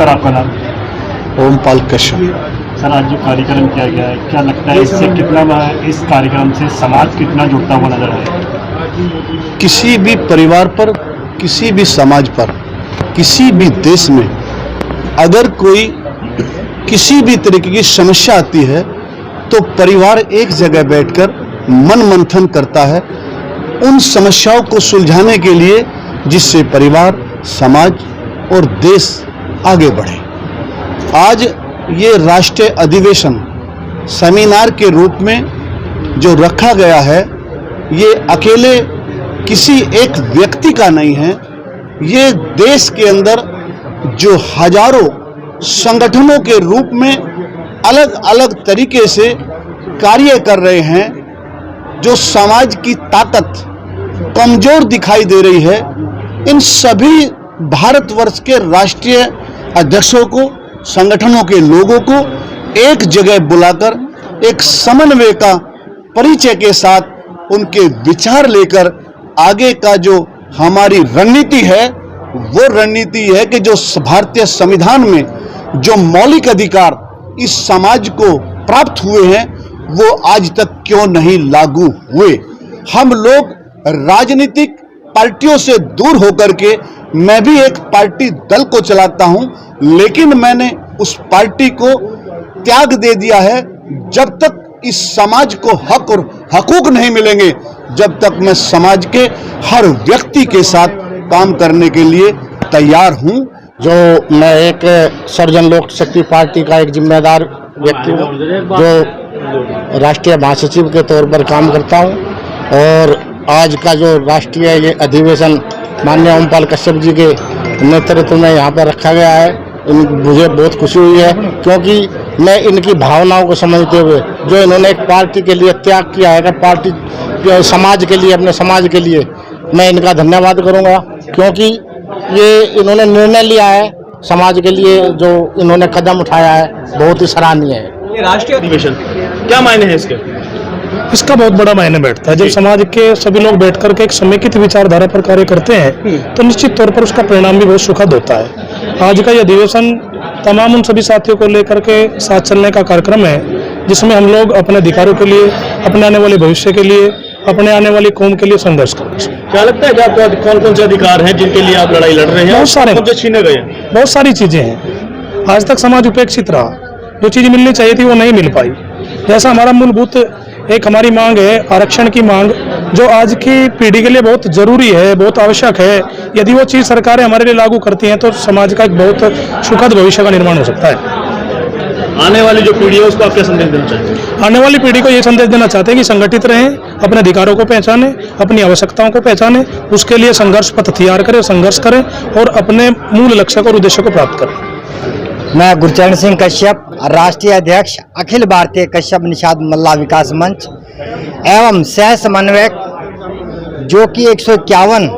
Sir आपका नाम? Ompal Kashyap. Sir आज जो कार्यक्रम किया गया है, क्या लगता है इससे कितना, इस कार्यक्रम से समाज कितना जुड़ता हुआ नजर आएगा? किसी भी परिवार पर, किसी भी समाज पर, किसी भी देश में अगर कोई किसी भी तरीके की समस्या आती है तो परिवार एक जगह बैठकर मन मंथन करता है उन समस्याओं को सुलझाने के लिए, जिससे परिवार, समाज और देश आगे बढ़े। आज ये राष्ट्रीय अधिवेशन सेमिनार के रूप में जो रखा गया है, ये अकेले किसी एक व्यक्ति का नहीं है, ये देश के अंदर जो हजारों संगठनों के रूप में अलग अलग तरीके से कार्य कर रहे हैं, जो समाज की ताकत कमजोर दिखाई दे रही है, इन सभी भारतवर्ष के राष्ट्रीय अध्यक्षों को, संगठनों के लोगों को एक जगह बुलाकर एक समन्वय का परिचय के साथ उनके विचार लेकर आगे का जो हमारी रणनीति है, वो रणनीति है कि जो भारतीय संविधान में जो मौलिक अधिकार इस समाज को प्राप्त हुए हैं, वो आज तक क्यों नहीं लागू हुए। हम लोग राजनीतिक पार्टियों से दूर होकर के, मैं भी एक पार्टी दल को चलाता हूं, लेकिन मैंने उस पार्टी को त्याग दे दिया है। जब तक इस समाज को हक और हकूक नहीं मिलेंगे, जब तक मैं समाज के हर व्यक्ति के साथ काम करने के लिए तैयार हूं। जो मैं एक सर्वजन लोक शक्ति पार्टी का एक जिम्मेदार व्यक्ति हूँ, जो राष्ट्रीय महासचिव के तौर पर काम करता हूँ, और आज का जो राष्ट्रीय ये अधिवेशन माननीय ओमपाल कश्यप जी के नेतृत्व में यहाँ पर रखा गया है, मुझे बहुत खुशी हुई है, क्योंकि मैं इनकी भावनाओं को समझते हुए जो इन्होंने एक पार्टी के लिए त्याग किया है, पार्टी समाज के लिए, अपने समाज के लिए, मैं इनका धन्यवाद करूँगा, क्योंकि ये इन्होंने निर्णय लिया है समाज के लिए, जो इन्होंने कदम उठाया है, बहुत ही सराहनीय है। ये राष्ट्रीय अधिवेशन क्या मायने है इसके? इसका बहुत बड़ा मायने बैठता है। जब समाज के सभी लोग बैठकर के एक समेकित विचारधारा पर कार्य करते हैं, तो निश्चित तौर पर उसका परिणाम भी बहुत सुखद होता है। आज का यह अधिवेशन तमाम उन सभी साथियों को लेकर के साथ चलने का कार्यक्रम है, जिसमें हम लोग अपने अधिकारों के लिए, अपने आने वाले भविष्य के लिए, अपने आने वाली कौम के लिए संघर्ष करेंगे। क्या लगता है कि आपको कौन कौन से अधिकार हैं जिनके लिए आप लड़ाई लड़ रहे हैं? बहुत सारे, जो छीने गए, बहुत सारी चीजें हैं। आज तक समाज उपेक्षित रहा, जो चीज मिलनी चाहिए थी वो नहीं मिल पाई। जैसा हमारा मूलभूत एक हमारी मांग है आरक्षण की मांग, जो आज की पीढ़ी के लिए बहुत जरूरी है, बहुत आवश्यक है। यदि वो चीज सरकारें हमारे लिए लागू करती हैं तो समाज का एक बहुत सुखद भविष्य का निर्माण हो सकता है। आने वाली जो पीढ़ी है उसको आप क्या संदेश देना चाहते हैं? आने वाली पीढ़ी को ये संदेश देना चाहते हैं कि संगठित रहें, अपने अधिकारों को पहचानें, अपनी आवश्यकताओं को पहचानें, उसके लिए संघर्ष पथ तैयार करें, संघर्ष करें और अपने मूल लक्ष्य और उद्देश्य को प्राप्त करें। मैं गुरचरण सिंह कश्यप, राष्ट्रीय अध्यक्ष अखिल भारतीय कश्यप निषाद मल्ला विकास मंच एवं सह समन्वयक, जो कि 151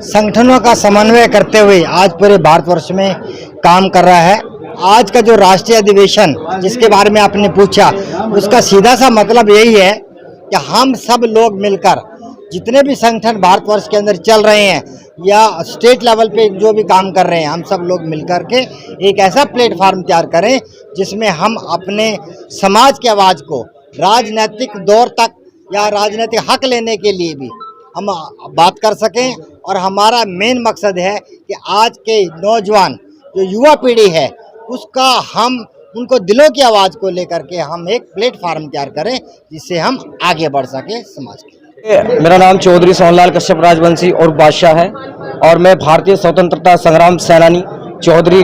संगठनों का समन्वय करते हुए आज पूरे भारतवर्ष में काम कर रहा है। आज का जो राष्ट्रीय अधिवेशन जिसके बारे में आपने पूछा, उसका सीधा सा मतलब यही है कि हम सब लोग मिलकर, जितने भी संगठन भारतवर्ष के अंदर चल रहे हैं या स्टेट लेवल पे जो भी काम कर रहे हैं, हम सब लोग मिलकर के एक ऐसा प्लेटफार्म तैयार करें जिसमें हम अपने समाज की आवाज़ को राजनीतिक दौर तक या राजनीतिक हक लेने के लिए भी हम बात कर सकें। और हमारा मेन मकसद है कि आज के नौजवान जो युवा पीढ़ी है, उसका हम उनको दिलों की आवाज़ को लेकर के हम एक प्लेटफार्म तैयार करें जिससे हम आगे बढ़ सकें समाज के। मेरा नाम चौधरी सोनलाल कश्यप राजवंशी और बादशाह है, और मैं भारतीय स्वतंत्रता संग्राम सेनानी चौधरी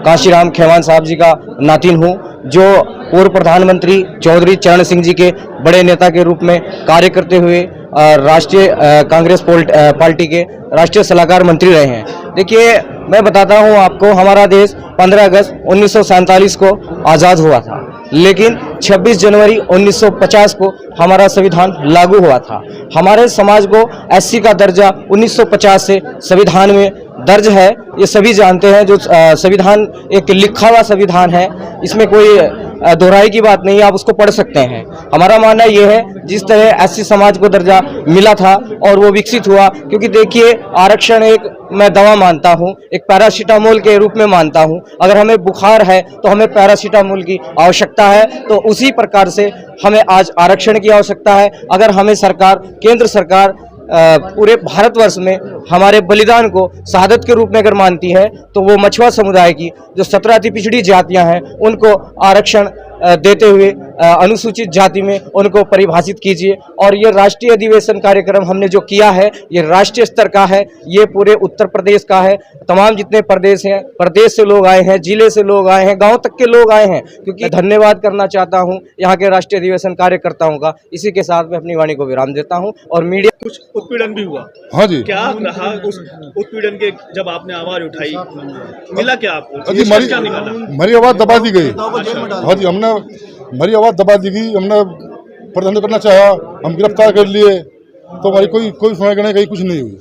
काशीराम खेवान साहब जी का नातिन हूँ, जो पूर्व प्रधानमंत्री चौधरी चरण सिंह जी के बड़े नेता के रूप में कार्य करते हुए राष्ट्रीय कांग्रेस पार्टी के राष्ट्रीय सलाहकार मंत्री रहे हैं। देखिए, मैं बताता हूँ आपको, हमारा देश 15 अगस्त 1947 को आज़ाद हुआ था, लेकिन 26 जनवरी 1950 को हमारा संविधान लागू हुआ था। हमारे समाज को एससी का दर्जा 1950 से संविधान में दर्ज है, ये सभी जानते हैं। जो संविधान एक लिखा हुआ संविधान है, इसमें कोई दोहराई की बात नहीं है, आप उसको पढ़ सकते हैं। हमारा मानना ये है, जिस तरह एससी समाज को दर्जा मिला था और वो विकसित हुआ, क्योंकि देखिए आरक्षण एक मैं दवा मानता हूँ, एक पैरासीटामोल के रूप में मानता हूँ। अगर हमें बुखार है तो हमें पैरासीटामोल की आवश्यकता है, तो उसी प्रकार से हमें आज आरक्षण की आवश्यकता है। अगर हमें सरकार, केंद्र सरकार पूरे भारतवर्ष में हमारे बलिदान को शहादत के रूप में अगर मानती है, तो वो मछुआ समुदाय की जो 17 अति पिछड़ी जातियां हैं उनको आरक्षण देते हुए अनुसूचित जाति में उनको परिभाषित कीजिए। और ये राष्ट्रीय अधिवेशन कार्यक्रम हमने जो किया है, ये राष्ट्रीय स्तर का है, ये पूरे उत्तर प्रदेश का है। तमाम जितने प्रदेश हैं, प्रदेश से लोग आए हैं, जिले से लोग आए हैं, गांव तक के लोग आए हैं, क्योंकि धन्यवाद करना चाहता हूं यहाँ के राष्ट्रीय अधिवेशन कार्यकर्ताओं का। इसी के साथ मैं अपनी वाणी को विराम देता हूं। और मीडिया, कुछ उत्पीड़न भी हुआ, हाँ जी, क्या रहा उस उत्पीड़न के जब आपने आवाज उठाई, मिला क्या आपको? अजी क्या निकाला? हमारी आवाज दबा दी गई। हाँ जी, हमने हमारी आवाज दबा दी गई, हमने प्रदर्शन करना चाहा, हम गिरफ्तार कर लिए, तो हमारी कोई सुनाई करने गई, कुछ नहीं हुई।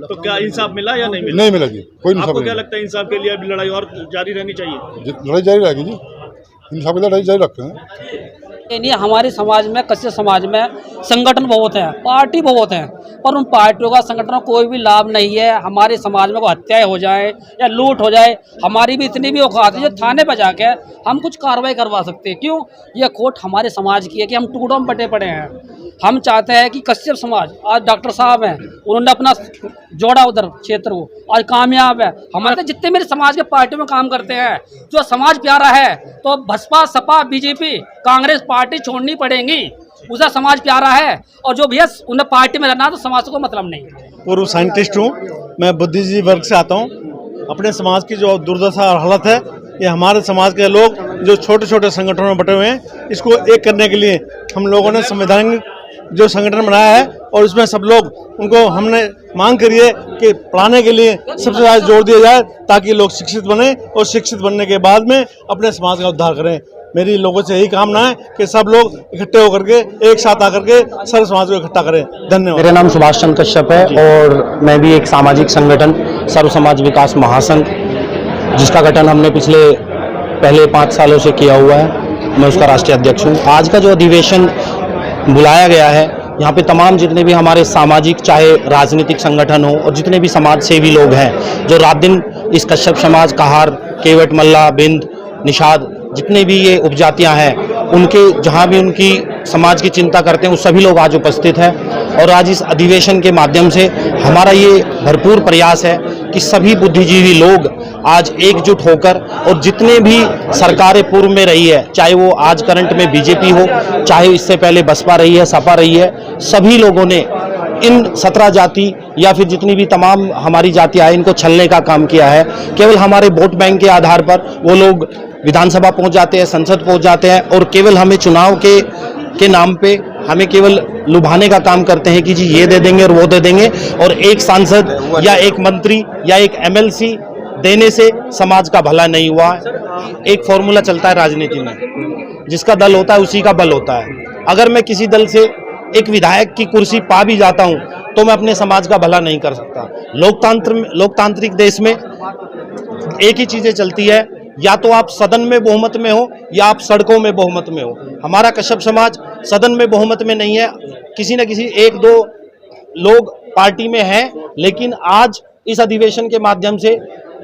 तो क्या इंसाफ मिला या नहीं मिला? नहीं मिला जी, कोई इंसाफ आपको नहीं। क्या लगता है इंसाफ के लिए अभी लड़ाई और जारी रहनी चाहिए? लड़ाई जारी रहेगी जी, इंसाफ की लड़ाई जारी रखते हैं। नहीं, हमारे समाज में, कच्चे समाज में संगठन बहुत हैं, पार्टी बहुत हैं, पर उन पार्टियों का, संगठनों को कोई भी लाभ नहीं है। हमारे समाज में कोई हत्याएं हो जाए या लूट हो जाए, हमारी भी इतनी भी औकात है जो थाने पर जाके हम कुछ कार्रवाई करवा सकते हैं। क्यों? ये खोट हमारे समाज की है कि हम टुकड़ों में बटे पड़े हैं। हम चाहते हैं कि कश्यप समाज, आज डॉक्टर साहब हैं, उन्होंने अपना जोड़ा उधर क्षेत्र को, आज कामयाब है। हमारे जितने मेरे समाज के पार्टियों में काम करते हैं, जो समाज प्यारा है, तो बसपा, सपा, बीजेपी, कांग्रेस पार्टी छोड़नी पड़ेगी। उसे समाज प्यारा है, और जो भैया उन्हें पार्टी में रहना, तो समाज को मतलब नहीं। पूर्व साइंटिस्ट हूँ मैं, बुद्धिजीवी वर्ग से आता हूँ। अपने समाज की जो दुर्दशा और हालत है, ये हमारे समाज के लोग जो छोटे छोटे संगठनों में बटे हुए हैं, इसको एक करने के लिए हम लोगों ने संवैधानिक जो संगठन बनाया है, और उसमें सब लोग उनको हमने मांग करी है कि पढ़ाने के लिए सबसे ज़्यादा जोर दिया जाए, ताकि लोग शिक्षित बने, और शिक्षित बनने के बाद में अपने समाज का उद्धार करें। मेरी लोगों से यही कामना है कि सब लोग इकट्ठे होकर के एक साथ आकर के सर्व समाज को इकट्ठा करें। धन्यवाद। मेरा नाम सुभाष चंद्र कश्यप है, और मैं भी एक सामाजिक संगठन सर्व समाज विकास महासंघ, जिसका गठन हमने पहले 5 सालों से किया हुआ है, मैं उसका राष्ट्रीय अध्यक्ष हूँ। आज का जो अधिवेशन बुलाया गया है, यहाँ पे तमाम जितने भी हमारे सामाजिक, चाहे राजनीतिक संगठन हो, और जितने भी समाज सेवी लोग हैं, जो रात दिन इस कश्यप समाज, कहार, केवट, मल्ला, बिंद, निषाद, जितने भी ये उपजातियां हैं, उनके जहाँ भी उनकी समाज की चिंता करते हैं, वो सभी लोग आज उपस्थित हैं। और आज इस अधिवेशन के माध्यम से हमारा ये भरपूर प्रयास है कि सभी बुद्धिजीवी लोग आज एकजुट होकर, और जितने भी सरकारें पूर्व में रही है, चाहे वो आज करंट में बीजेपी हो, चाहे इससे पहले बसपा रही है, सपा रही है, सभी लोगों ने इन 17 जाति या फिर जितनी भी तमाम हमारी जातियां हैं, इनको छलने का काम किया है। केवल हमारे वोट बैंक के आधार पर वो लोग विधानसभा पहुंच जाते हैं, संसद पहुंच जाते हैं, और केवल हमें चुनाव के नाम पे हमें केवल लुभाने का काम करते हैं कि जी ये दे देंगे और वो दे देंगे, और एक सांसद या एक मंत्री या एक MLC देने से समाज का भला नहीं हुआ। एक फॉर्मूला चलता है राजनीति में, जिसका दल होता है उसी का बल होता है। अगर मैं किसी दल से एक विधायक की कुर्सी पा भी जाता हूं, तो मैं अपने समाज का भला नहीं कर सकता। लोकतांत्रिक देश में एक ही चीजें चलती है, या तो आप सदन में बहुमत में हो, या आप सड़कों में बहुमत में हो। हमारा कश्यप समाज सदन में बहुमत में नहीं है, किसी न किसी 1-2 लोग पार्टी में हैं, लेकिन आज इस अधिवेशन के माध्यम से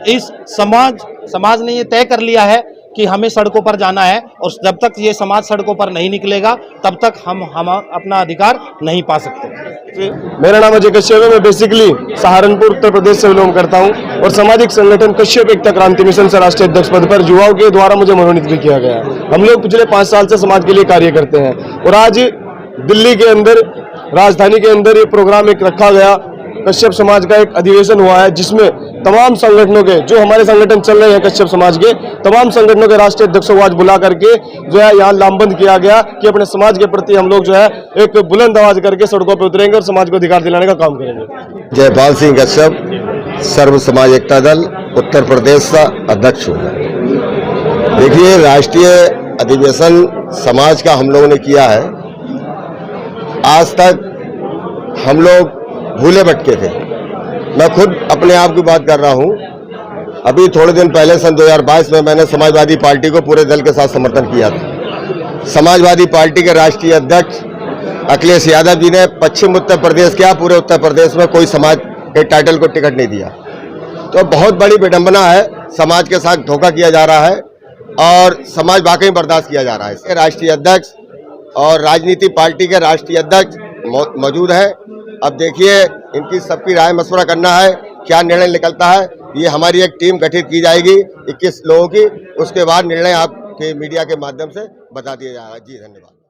इस समाज ने ये तय कर लिया है कि हमें सड़कों पर जाना है, और जब तक ये समाज सड़कों पर नहीं निकलेगा, तब तक हम अपना अधिकार नहीं पा सकते। मेरा नाम अजय कश्यप है, मैं बेसिकली सहारनपुर उत्तर प्रदेश से बिलोंग करता हूं, और सामाजिक संगठन कश्यप एकता क्रांति मिशन से राष्ट्रीय अध्यक्ष पद पर युवाओं के द्वारा मुझे मनोनीत भी किया गया है। हम लोग पिछले 5 साल से समाज के लिए कार्य करते हैं, और आज दिल्ली के अंदर, राजधानी के अंदर ये प्रोग्राम एक रखा गया, कश्यप समाज का एक अधिवेशन हुआ है, जिसमें तमाम संगठनों के, जो हमारे संगठन चल रहे हैं कश्यप समाज के, तमाम संगठनों के राष्ट्रीय अध्यक्षों को आज बुला करके जो है यहाँ लामबंद किया गया कि अपने समाज के प्रति हम लोग जो है एक बुलंद आवाज करके सड़कों पर उतरेंगे और समाज को अधिकार दिलाने का काम करेंगे। जयपाल सिंह कश्यप, सर्व समाज एकता दल उत्तर प्रदेश का अध्यक्ष हूँ। देखिए, राष्ट्रीय अधिवेशन समाज का हम लोगों ने किया है। आज तक हम लोग भूले भटके थे, मैं खुद अपने आप की बात कर रहा हूं। अभी थोड़े दिन पहले सन 2022 में मैंने समाजवादी पार्टी को पूरे दल के साथ समर्थन किया था। समाजवादी पार्टी के राष्ट्रीय अध्यक्ष अखिलेश यादव जी ने पश्चिम उत्तर प्रदेश क्या पूरे उत्तर प्रदेश में कोई समाज के टाइटल को टिकट नहीं दिया। तो बहुत बड़ी विडंबना है, समाज के साथ धोखा किया जा रहा है और समाज वाकई बर्दाश्त किया जा रहा है। इसके राष्ट्रीय अध्यक्ष और राजनीति पार्टी के राष्ट्रीय अध्यक्ष मौजूद है। अब देखिए इनकी सबकी राय मशवरा करना है, क्या निर्णय निकलता है। ये हमारी एक टीम गठित की जाएगी 21 लोगों की, उसके बाद निर्णय आपके मीडिया के माध्यम से बता दिया जाएगा। जी धन्यवाद।